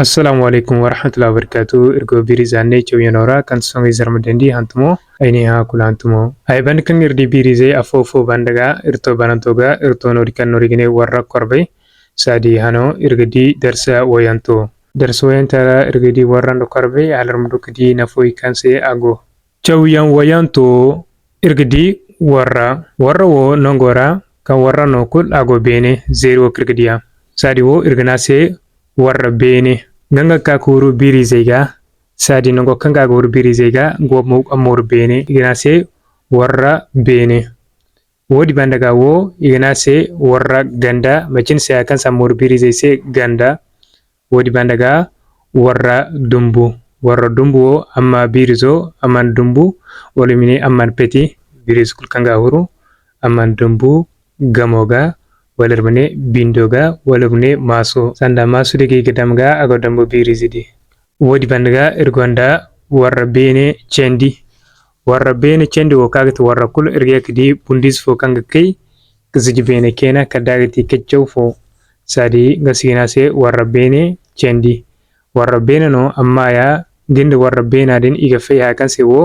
Assalamu alaikum warahmatullahi wabarakatuh. Irgo biri zanne cew yonora kan songi zarmadendi hantumo aini ha kula hantumo. Ay band kan irdi biri zay afofo bandaga irto banantoga irto nori kan nori gine warra korbe sadi hano irgadi darsa wayanto. Darsa wayantara irgadi warrando korbe alarmdu kadi nafoi kanse ago. Cew yan wayanto irgadi warra wo nongora kan warra no kul ago bene zero kirgadiya. Sadi wo irganase warra bene ganga ka kuru biri zega sadi nongo kanga kuru biri zega go mu amur bene ignase warra bene wodi bandaga wo ignase warra ganda macin se akan samur biri zese ganda wodi bandaga warra dumbu amma birizo amman dumbu wala mini amman peti biriz kul kanga huru amman dumbu gamoga walarmane bindoga walarmane maso sanda maso dege gedamga ago dambo birizidi wodi bandaga irgonda warra bene cendi wo kagati warra kul irgekdi bundis fo kanga kay kiziji bene kena kadagati keccew fo sadi gasigina se warra bene cendi warra bene no amma ya ginde warra bena den iga fay ha kanse wo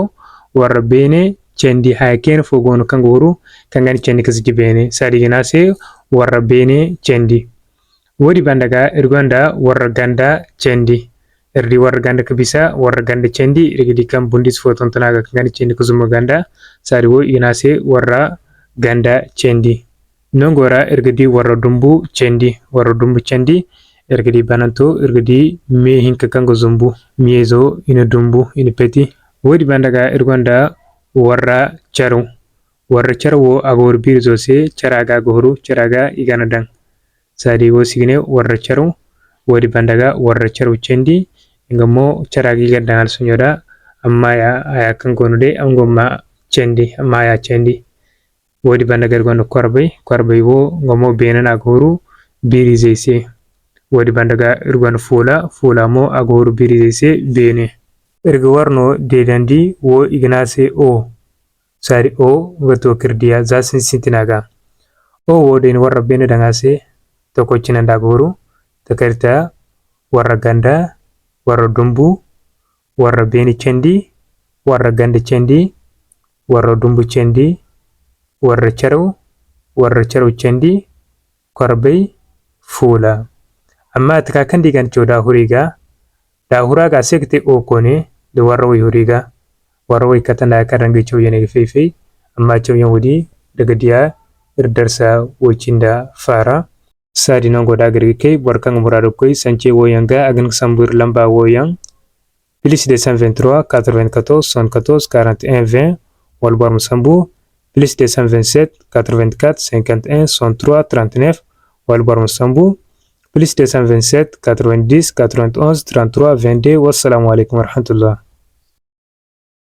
warra bene cendi ha ken fo gono kanga wuru kangani cendi kiziji bene sadi gina se warra bene cendi wodi bandaga irgonda warra ganda cendi irdi warra ganda kabisa warra ganda cendi irgidi kam bundis fo tontonaga kangani cendi kuzuma ganda sari wo inase warra ganda cendi nongora irgidi warra dumbu cendi irgidi bananto irgidi me hinka kango zumbu miezo ina dumbu ina peti wodi bandaga irgonda warra charu wo agor birzo se charaga gohru charaga iganadang sadi wo signe warra charu wodi bandaga warra charu cendi ngamo charagi gadangal sunyoda amma ya aya kangonude angoma cendi amma ya cendi wodi bandaga gono korbay wo ngamo benana gohru birize se wodi bandaga irgon fula mo agoru birize se bene irgo warno dedandi wo ignase o sari o gato kirdiya zasin sintinaga o woden warra bene dangase to ko cinanda goru takarta warra ganda warra dumbu warra bene cendi warra ganda cendi warra dumbu cendi warra charu cendi korbay fula amma taka kandi gan choda huriga da huraga sekte o kone de warra wi huriga warway katanda karangi cew yene fefe amma cew yawudi daga dia irdarsa wocinda fara sadi nongo dagri kay borkang murado koy sanche woyanga agan sambur lamba woyang plus 223 94 74 41 20 walbar musambu plus 227 84 51 63 39 walbar musambu plus 227 90 91 33 22 wassalamu alaikum warahmatullah.